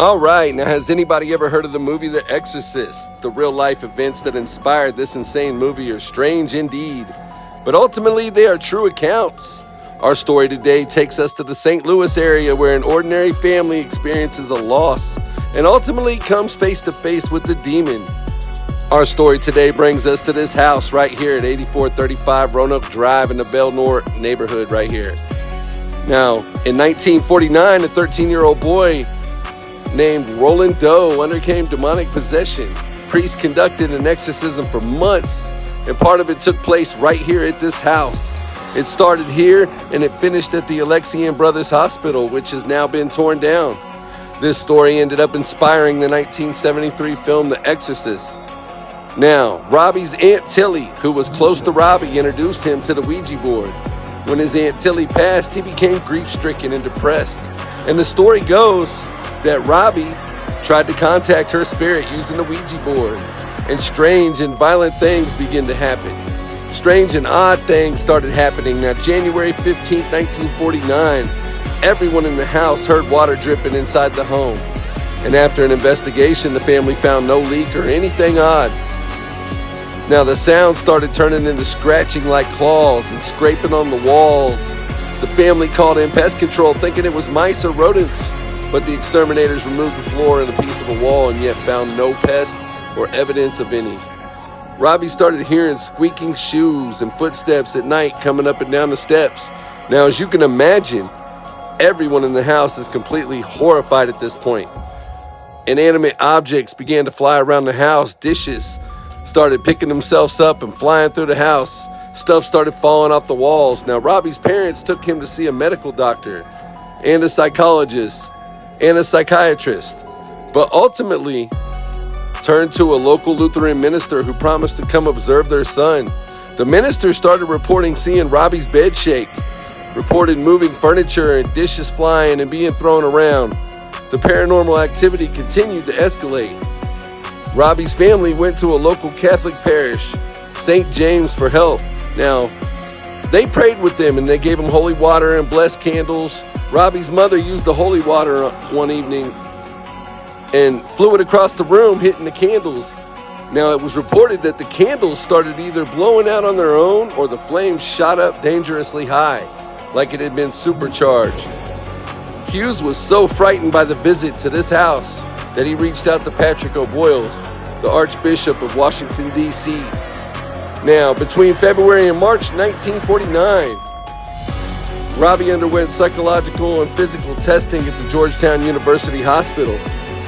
All right, now has anybody ever heard of the movie The Exorcist? The real-life events that inspired this insane movie are strange indeed, but ultimately they are true accounts. Our story today takes us to the St. Louis area where an ordinary family experiences a loss and ultimately comes face to face with the demon. Our story today brings us to this house right here at 8435 Roanoke Drive in the Malone neighborhood right here. Now, in 1949, a 13-year-old boy named Roland undercame demonic possession. Priests conducted an exorcism for months, and part of it took place right here at this house. It started here, and it finished at the Alexian Brothers Hospital, which has now been torn down. This story ended up inspiring the 1973 film The Exorcist. Now, Robbie's Aunt Tilly, who was close to Robbie, introduced him to the Ouija board. When his Aunt Tilly passed, he became grief-stricken and depressed. And the story goes that Robbie tried to contact her spirit using the Ouija board, and strange and violent things began to happen. Strange and odd things started happening. Now, January 15th, 1949, everyone in the house heard water dripping inside the home. And after an investigation, the family found no leak or anything odd. Now, the sound started turning into scratching like claws and scraping on the walls. The family called in pest control thinking it was mice or rodents, but the exterminators removed the floor and a piece of a wall and yet found no pest or evidence of any. Robbie started hearing squeaking shoes and footsteps at night coming up and down the steps. Now, as you can imagine, everyone in the house is completely horrified at this point. Inanimate objects began to fly around the house. Dishes started picking themselves up and flying through the house. Stuff started falling off the walls. Now, Robbie's parents took him to see a medical doctor and a psychologist and a psychiatrist, but ultimately turned to a local Lutheran minister who promised to come observe their son. The minister started reporting seeing Robbie's bed shake, reported moving furniture and dishes flying and being thrown around. The paranormal activity continued to escalate. Robbie's family went to a local Catholic parish, St. James, for help. Now, they prayed with them and they gave him holy water and blessed candles. Robbie's mother used the holy water one evening and flew it across the room, hitting the candles. Now, it was reported that the candles started either blowing out on their own or the flames shot up dangerously high, like it had been supercharged. Hughes was so frightened by the visit to this house that he reached out to Patrick O'Boyle, the Archbishop of Washington, D.C. Now, between February and March 1949, Robbie underwent psychological and physical testing at the Georgetown University Hospital.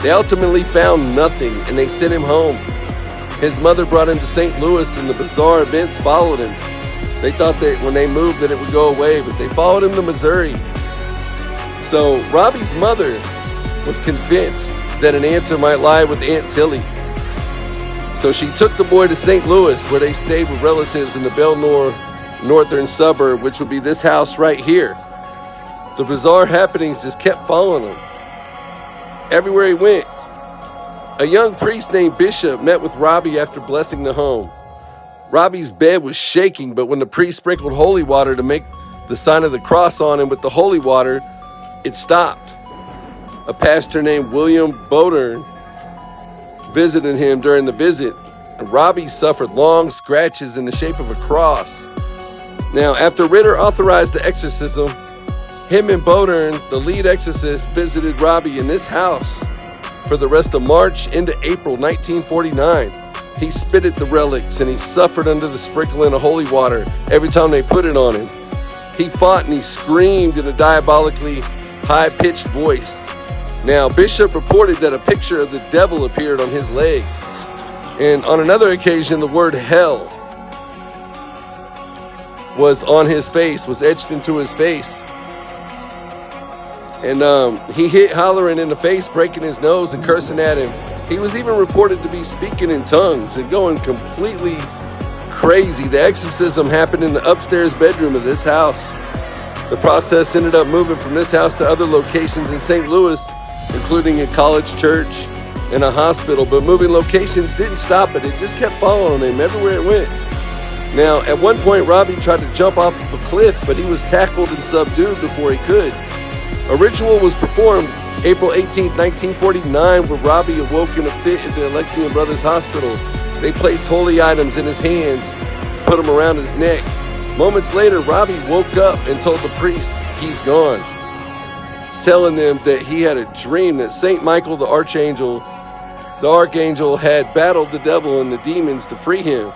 They ultimately found nothing, and they sent him home. His mother brought him to St. Louis, and the bizarre events followed him. They thought that when they moved that it would go away, but they followed him to Missouri. So Robbie's mother was convinced that an answer might lie with Aunt Tilly. So she took the boy to St. Louis, where they stayed with relatives in the Malone northern suburb, which would be this house right here. The bizarre happenings just kept following him. Everywhere he went, a young priest named Bishop met with Robbie after blessing the home. Robbie's bed was shaking, but when the priest sprinkled holy water to make the sign of the cross on him with the holy water, it stopped. A pastor named William Bodern visited him during the visit, and Robbie suffered long scratches in the shape of a cross. Now, after Ritter authorized the exorcism, him and Bodern, the lead exorcist, visited Robbie in this house for the rest of March into April 1949. He spit at the relics and he suffered under the sprinkling of holy water every time they put it on him. He fought and he screamed in a diabolically high-pitched voice. Now, Bishop reported that a picture of the devil appeared on his leg. And on another occasion, the word hell was on his face, was etched into his face. And he hit hollering in the face, breaking his nose and cursing at him. He was even reported to be speaking in tongues and going completely crazy. The exorcism happened in the upstairs bedroom of this house. The process ended up moving from this house to other locations in St. Louis, including a college church and a hospital, but moving locations didn't stop it. It just kept following him everywhere it went. Now, at one point, Robbie tried to jump off of a cliff, but he was tackled and subdued before he could. A ritual was performed April 18, 1949, where Robbie awoke in a fit at the Alexian Brothers Hospital. They placed holy items in his hands, put them around his neck. Moments later, Robbie woke up and told the priest he's gone, telling them that he had a dream that St. Michael, the archangel had battled the devil and the demons to free him.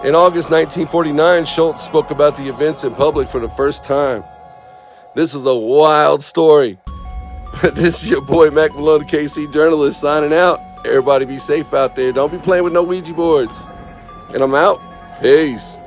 In August 1949, Schultz spoke about the events in public for the first time. This is a wild story. This is your boy Mack, Malone, the KC journalist, signing out. Everybody be safe out there. Don't be playing with no Ouija boards. And I'm out. Peace.